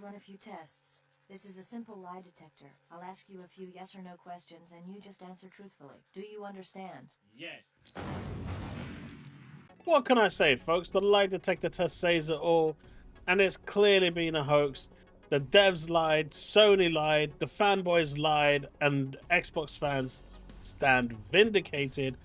run a few tests. This is a simple lie detector. I'll ask you a few yes or no questions, and you just answer truthfully. Do you understand? Yes. What can I say, folks? The lie detector test says it all, and it's clearly been a hoax. The devs lied, Sony lied, the fanboys lied, and Xbox fans stand vindicated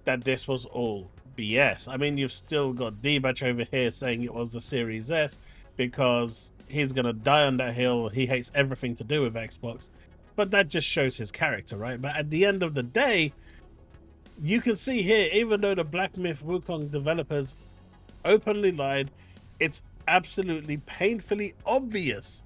that this was all BS. I mean, you've still got D-Batch over here saying it was the Series S because he's going to die on that hill. He hates everything to do with Xbox. But that just shows his character, right? But at the end of the day, you can see here, even though the Black Myth Wukong developers openly lied, it's absolutely painfully obvious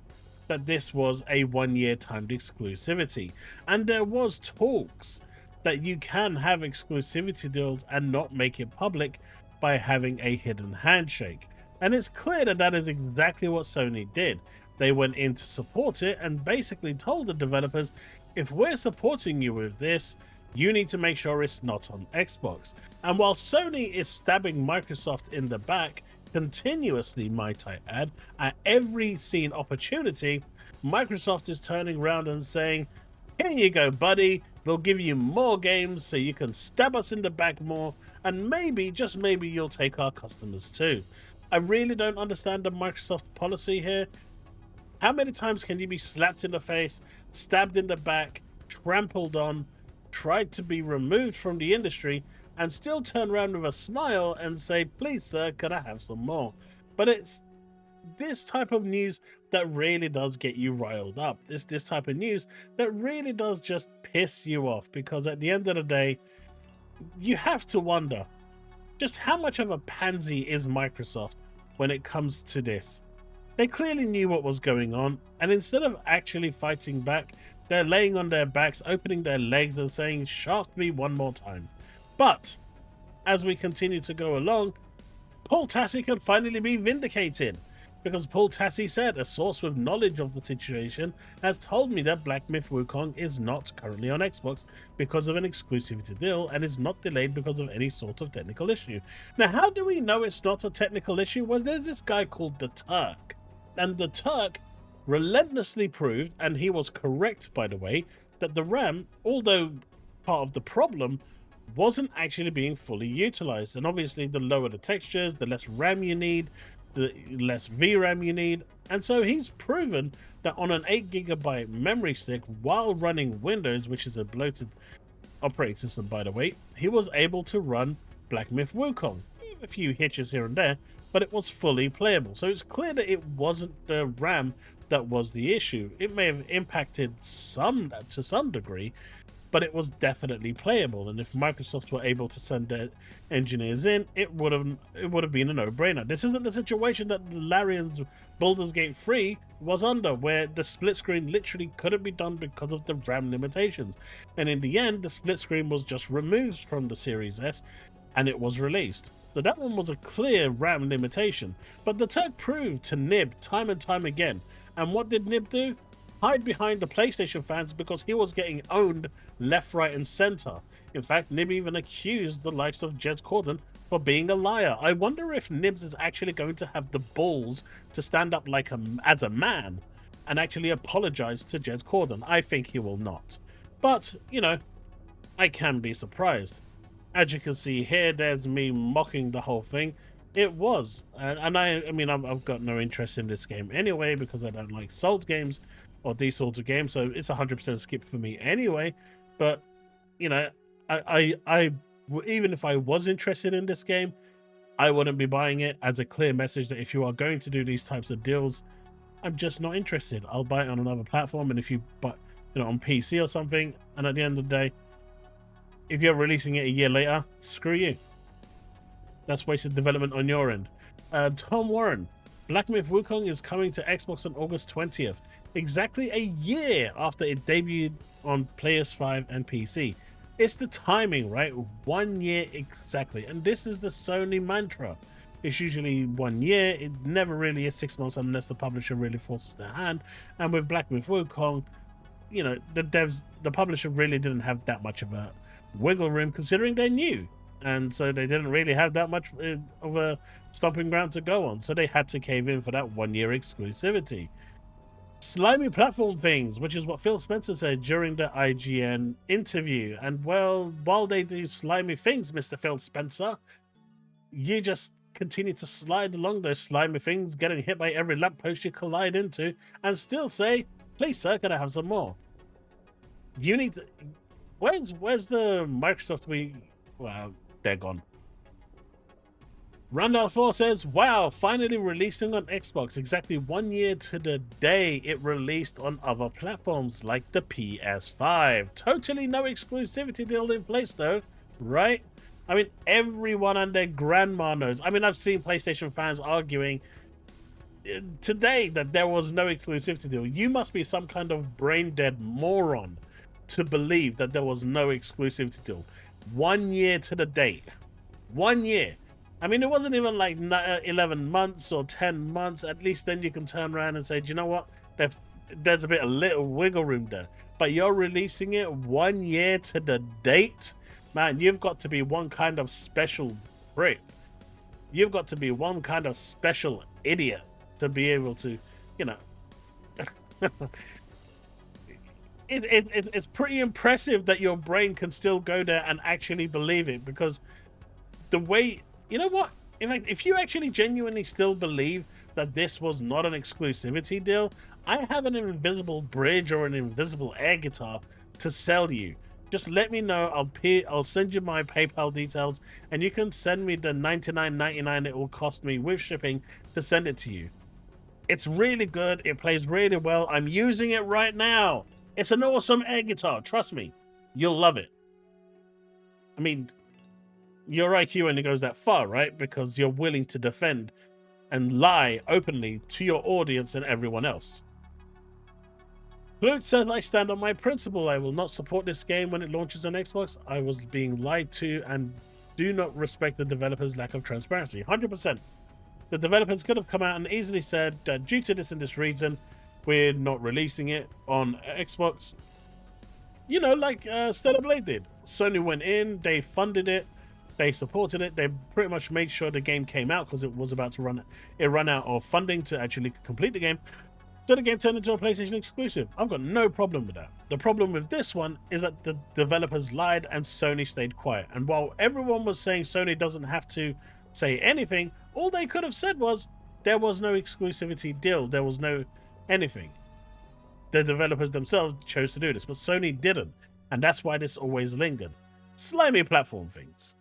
that this was a one-year timed exclusivity. And there was talks that you can have exclusivity deals and not make it public by having a hidden handshake. And it's clear that that is exactly what Sony did. They went in to support it and basically told the developers, if we're supporting you with this, you need to make sure it's not on Xbox. And while Sony is stabbing Microsoft in the back continuously, might I add, at every scene opportunity, Microsoft is turning around and saying, here you go, buddy, we'll give you more games so you can stab us in the back more, and maybe, just maybe, you'll take our customers too. I really don't understand the Microsoft policy here. How many times can you be slapped in the face, stabbed in the back, trampled on, tried to be removed from the industry, and still turn around with a smile and say, please sir, could I have some more? But it's this type of news that really does get you riled up. It's this type of news that really does just piss you off, because at the end of the day, you have to wonder just how much of a pansy is Microsoft when it comes to this. They clearly knew what was going on, and instead of actually fighting back, they're laying on their backs, opening their legs and saying, shark me one more time. But as we continue to go along, Paul Tassi can finally be vindicated, because Paul Tassi said, a source with knowledge of the situation has told me that Black Myth Wukong is not currently on Xbox because of an exclusivity deal and is not delayed because of any sort of technical issue. Now, how do we know it's not a technical issue? Well, there's this guy called the Turk, and the Turk relentlessly proved, and he was correct by the way, that the RAM, although part of the problem, wasn't actually being fully utilized. And obviously the lower the textures, the less RAM you need, the less VRAM you need. And so he's proven that on an 8GB memory stick, while running Windows, which is a bloated operating system by the way, he was able to run Black Myth Wukong. A few hitches here and there, but it was fully playable. So it's clear that it wasn't the RAM that was the issue. It may have impacted to some degree, but it was definitely playable. And if Microsoft were able to send their engineers in, it would have been a no-brainer. This isn't the situation that Larian's Baldur's Gate 3 was under, where the split screen literally couldn't be done because of the RAM limitations. And in the end, the split screen was just removed from the Series S and it was released. So that one was a clear RAM limitation. But the Turk proved to Nib time and time again. And what did Nib do? Hide behind the PlayStation fans, because he was getting owned left, right and center. In fact, Nib even accused the likes of Jez Corden for being a liar. I wonder if Nibs is actually going to have the balls to stand up like as a man and actually apologize to Jez Corden. I think he will not. But, you know, I can be surprised. As you can see here, there's me mocking the whole thing. It was. And I mean, I've got no interest in this game anyway, because I don't like Souls games or these sorts of games. So it's 100% skip for me anyway. But, you know, I even if I was interested in this game, I wouldn't be buying it, as a clear message that if you are going to do these types of deals, I'm just not interested. I'll buy it on another platform. And if you buy, you know, on PC or something, and at the end of the day, if you're releasing it a year later, screw you. That's wasted development on your end. Tom Warren, Black Myth Wukong is coming to Xbox on August 20th, exactly a year after it debuted on PS5 and PC. It's the timing, right? 1 year exactly. And this is the Sony mantra. It's usually 1 year. It never really is 6 months unless the publisher really forces their hand. And with Black Myth Wukong, you know, the publisher really didn't have that much of a wiggle room, considering they're new, and so they didn't really have that much of a stomping ground to go on, so they had to cave in for that 1 year exclusivity. slimy platform things, which is what Phil Spencer said during the IGN interview. And well, while they do slimy things, Mr. Phil Spencer, you just continue to slide along those slimy things, getting hit by every lamppost you collide into, and still say, please sir, can I have some more? You need to... Where's the Microsoft Well, they're gone. Randall 4 says, wow, finally releasing on Xbox exactly 1 year to the day it released on other platforms like the PS5. Totally no exclusivity deal in place though, right? I mean, everyone and their grandma knows. I mean, I've seen PlayStation fans arguing today that there was no exclusivity deal. You must be some kind of brain dead moron to believe that there was no exclusivity deal. 1 year to the date. 1 year. I mean, it wasn't even like 11 months or 10 months. At least then you can turn around and say, do you know what? There's a bit of little wiggle room there. But you're releasing it 1 year to the date? Man, you've got to be one kind of special prick. You've got to be one kind of special idiot to be able to, you know... It's pretty impressive that your brain can still go there and actually believe it, because the way... You know what? In fact, if you actually genuinely still believe that this was not an exclusivity deal, I have an invisible bridge or an invisible air guitar to sell you. Just let me know. I'll send you my PayPal details, and you can send me the $99.99 it will cost me with shipping to send it to you. It's really good. It plays really well. I'm using it right now. It's an awesome air guitar. Trust me. You'll love it. I mean... Your IQ only goes that far, right? Because you're willing to defend and lie openly to your audience and everyone else. Luke says, I stand on my principle. I will not support this game when it launches on Xbox. I was being lied to and do not respect the developers' lack of transparency. 100%. The developers could have come out and easily said that due to this and this reason, we're not releasing it on Xbox. You know, like Stellar Blade did. Sony went in, they funded it, they supported it. They pretty much made sure the game came out because it was about to run out of funding to actually complete the game. So the game turned into a PlayStation exclusive. I've got no problem with that. The problem with this one is that the developers lied and Sony stayed quiet. And while everyone was saying Sony doesn't have to say anything, all they could have said was there was no exclusivity deal. There was no anything. The developers themselves chose to do this, but Sony didn't. And that's why this always lingered. Slimy platform things.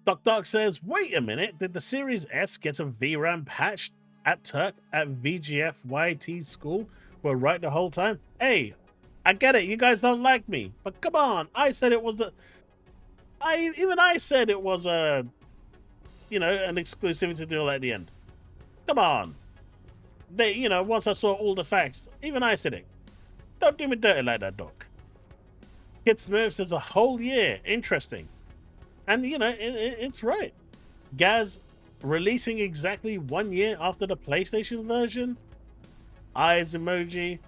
Doc Dark says, wait a minute, did the Series S get a VRAM patch at Turk at VGF YT school? We're right the whole time? Hey, I get it, you guys don't like me, but come on, I said it was even I said it was an exclusivity deal at the end. Come on. Once I saw all the facts, even I said it. Don't do me dirty like that, Doc. Kid Smith says a whole year. Interesting. And, it's right. Gaz releasing exactly 1 year after the PlayStation version. Eyes emoji.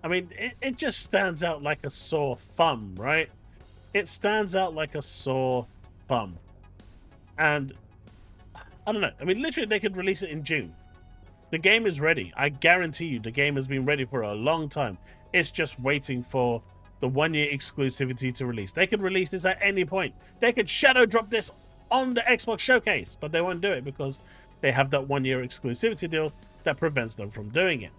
I mean, it just stands out like a sore thumb, right? It stands out like a sore thumb. And, I don't know. I mean, literally, they could release it in June. The game is ready. I guarantee you the game has been ready for a long time. It's just waiting for the 1 year exclusivity to release. They could release this at any point. They could shadow drop this on the Xbox showcase, but they won't do it because they have that 1 year exclusivity deal that prevents them from doing it.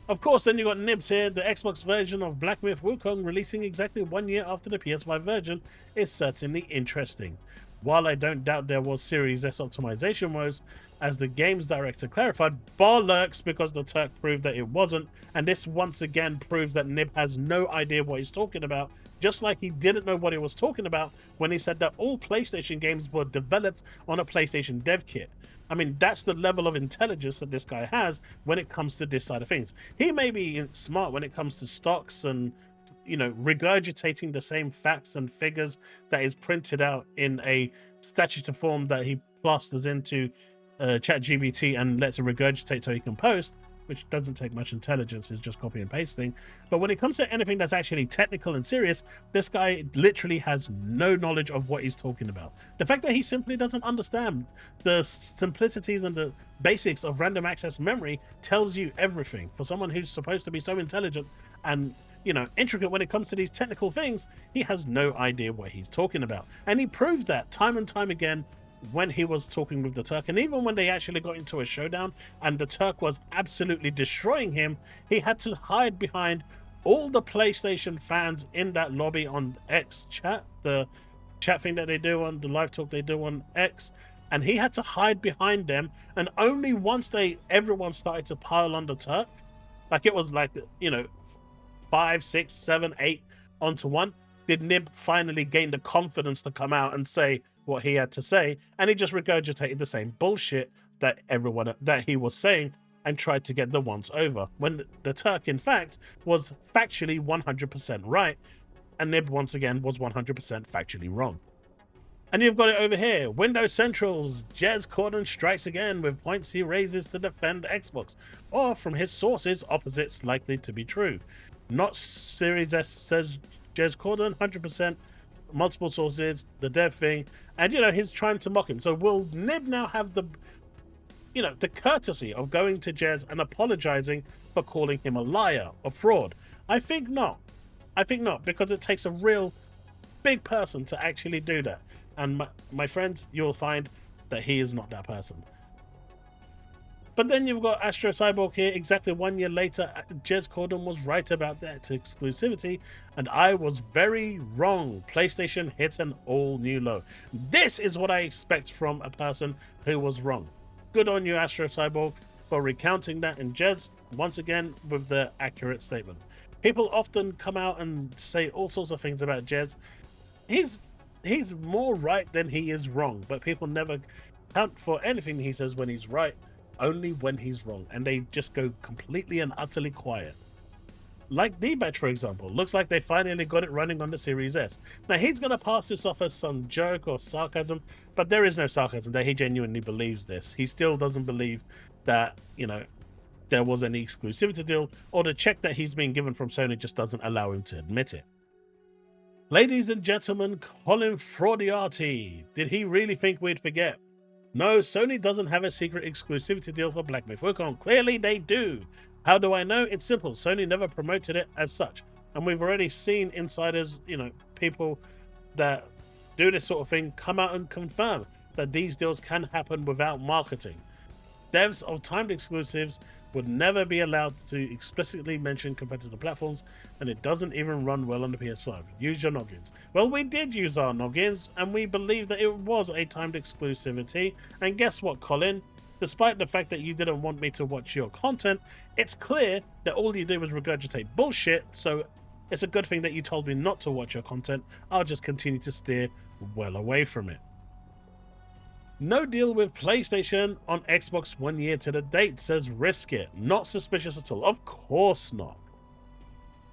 Of course, then you got Nibs here. The Xbox version of Black Myth Wukong releasing exactly 1 year after the PS5 version is certainly interesting. While I don't doubt there was Series S optimization woes, as the game's director clarified, bollocks, because the Turk proved that it wasn't, and this once again proves that Nib has no idea what he's talking about, just like he didn't know what he was talking about when he said that all PlayStation games were developed on a PlayStation dev kit. I mean, that's the level of intelligence that this guy has when it comes to this side of things. He may be smart when it comes to stocks and regurgitating the same facts and figures that is printed out in a statutory form that he plasters into ChatGPT and lets it regurgitate so he can post. which doesn't take much intelligence, is just copy and pasting. But when it comes to anything that's actually technical and serious, this guy literally has no knowledge of what he's talking about. The fact that he simply doesn't understand the simplicities and the basics of random access memory tells you everything. For someone who's supposed to be so intelligent and, you know, intricate when it comes to these technical things, he has no idea what he's talking about. And he proved that time and time again when he was talking with the Turk, and even when they actually got into a showdown and the Turk was absolutely destroying him, he had to hide behind all the PlayStation fans in that lobby on X chat, the chat thing that they do on the live talk they do on X, and he had to hide behind them. And only once everyone started to pile on the Turk, like it was like, you know, 5, 6, 7, 8 onto one, did Nib finally gain the confidence to come out and say what he had to say, and he just regurgitated the same bullshit that he was saying and tried to get the once over, when the Turk in fact was factually 100% right, and Nib once again was 100% factually wrong. And you've got it over here. Windows Central's Jez Corden strikes again with points he raises to defend Xbox, or from his sources, opposites likely to be true. Not Series S, says Jez Corden, 100%. Multiple sources, the dev thing, and, you know, he's trying to mock him. So will Nib now have the, you know, the courtesy of going to Jez and apologizing for calling him a liar or fraud? I think not. I think not, because it takes a real big person to actually do that. And my friends, you'll find that he is not that person. But then you've got Astro Cyborg here. Exactly 1 year later, Jez Corden was right about that exclusivity, and I was very wrong. PlayStation hits an all-new low. This is what I expect from a person who was wrong. Good on you, Astro Cyborg, for recounting that, and Jez, once again, with the accurate statement. People often come out and say all sorts of things about Jez. He's more right than he is wrong, but people never count for anything he says when he's right, only when he's wrong, and they just go completely and utterly quiet. Like D-Batch, for example. Looks like they finally got it running on the Series S. Now, he's going to pass this off as some joke or sarcasm, but there is no sarcasm there. He genuinely believes this. He still doesn't believe that, you know, there was any exclusivity deal, or the check that he's been given from Sony just doesn't allow him to admit it. Ladies and gentlemen, Colin Fraudati. Did he really think we'd forget? No, Sony doesn't have a secret exclusivity deal for Black Myth Wukong. Clearly they do. How do I know? It's simple. Sony never promoted it as such. And we've already seen insiders, you know, people that do this sort of thing come out and confirm that these deals can happen without marketing. Devs of timed exclusives would never be allowed to explicitly mention competitor platforms, and it doesn't even run well on the PS5. Use your noggins. Well, we did use our noggins, and we believe that it was a timed exclusivity. And guess what, Colin? Despite the fact that you didn't want me to watch your content, it's clear that all you did was regurgitate bullshit, so it's a good thing that you told me not to watch your content. I'll just continue to steer well away from it. No deal with PlayStation on Xbox 1 year to the date, says Risk It. Not suspicious at all. Of course not.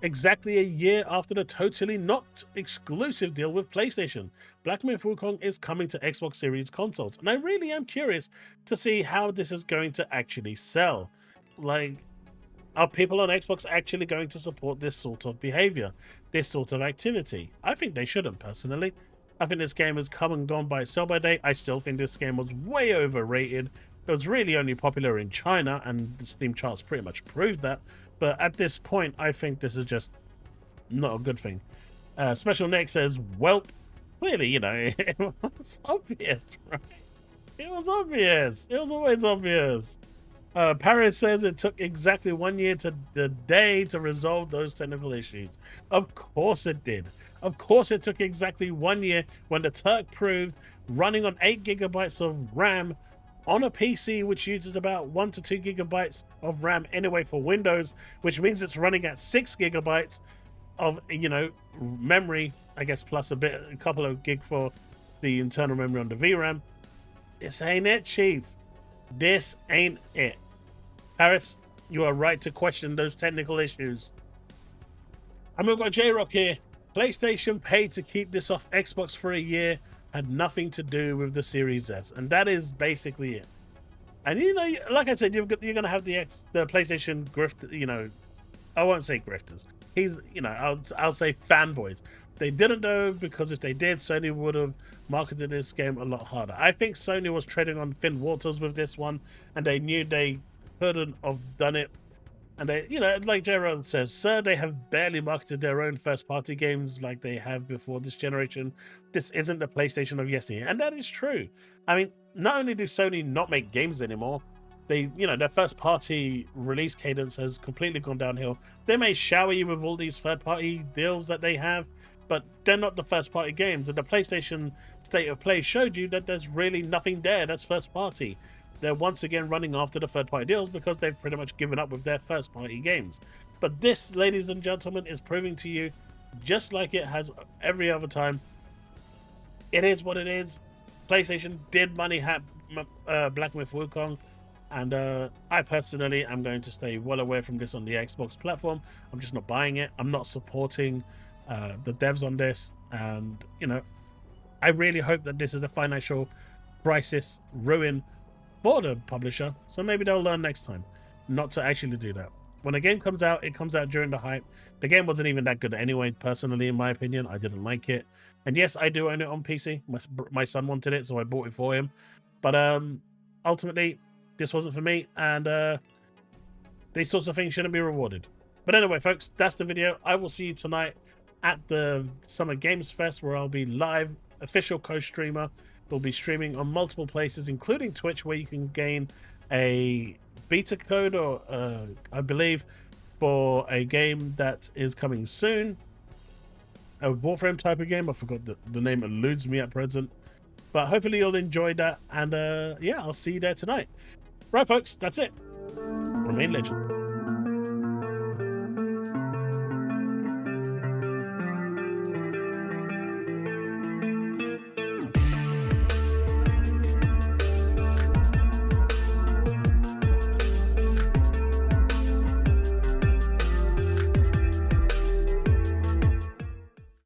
Exactly a year after the totally not exclusive deal with PlayStation, Black Myth Wukong is coming to Xbox Series consoles, and I really am curious to see how this is going to actually sell. Like, are people on Xbox actually going to support this sort of behavior, this sort of activity? I think they shouldn't, personally. I think this game has come and gone by its sell-by date. I still think this game was way overrated. It was really only popular in China, and the Steam charts pretty much proved that. But at this point, I think this is just not a good thing. Special Nick says, "Welp." Clearly, you know, it was obvious, right? It was obvious. It was always obvious. Paris says it took exactly 1 year to the day to resolve those technical issues. Of course it did. Of course it took exactly 1 year when the Turk proved running on 8 gigabytes of RAM on a PC which uses about 1 to 2 gigabytes of RAM anyway for Windows, which means it's running at 6 gigabytes of, you know, memory, I guess, plus a couple of gig for the internal memory on the VRAM. This ain't it, Chief. This ain't it. Harris, you are right to question those technical issues. And we've got J-Rock here. PlayStation paid to keep this off Xbox for a year, had nothing to do with the Series S. And that is basically it. And you know, like I said, you're going to have the PlayStation grift. You know, I won't say grifters. I'll say fanboys. They didn't know, because if they did, Sony would have marketed this game a lot harder. I think Sony was treading on thin waters with this one, and they knew they couldn't have done it. And they, you know, like Gerald says, sir, they have barely marketed their own first-party games like they have before this generation. This isn't the PlayStation of yesteryear, and that is true. I mean, not only do Sony not make games anymore, they, you know, their first-party release cadence has completely gone downhill. They may shower you with all these third-party deals that they have, but they're not the first-party games. And the PlayStation State of Play showed you that there's really nothing there that's first-party. They're once again running after the third-party deals because they've pretty much given up with their first-party games. But this, ladies and gentlemen, is proving to you, just like it has every other time, it is what it is. PlayStation did money hat Black Myth Wukong, and I personally am going to stay well away from this on the Xbox platform. I'm just not buying it. I'm not supporting the devs on this, and you know, I really hope that this is a financial crisis ruin for the publisher, so maybe they'll learn next time not to actually do that. When a game comes out, it comes out during the hype. The game wasn't even that good anyway, personally, in my opinion. I didn't like it. And yes, I do own it on PC. My son wanted it, so I bought it for him. But ultimately, this wasn't for me, and these sorts of things shouldn't be rewarded. But anyway, folks, that's the video. I will see you tonight at the Summer Games Fest, where I'll be live, official co-streamer. We'll be streaming on multiple places, including Twitch, where you can gain a beta code, or I believe, for a game that is coming soon. A Warframe type of game. I forgot the name eludes me at present. But hopefully you'll enjoy that. And yeah, I'll see you there tonight. Right, folks, that's it. Remain legend.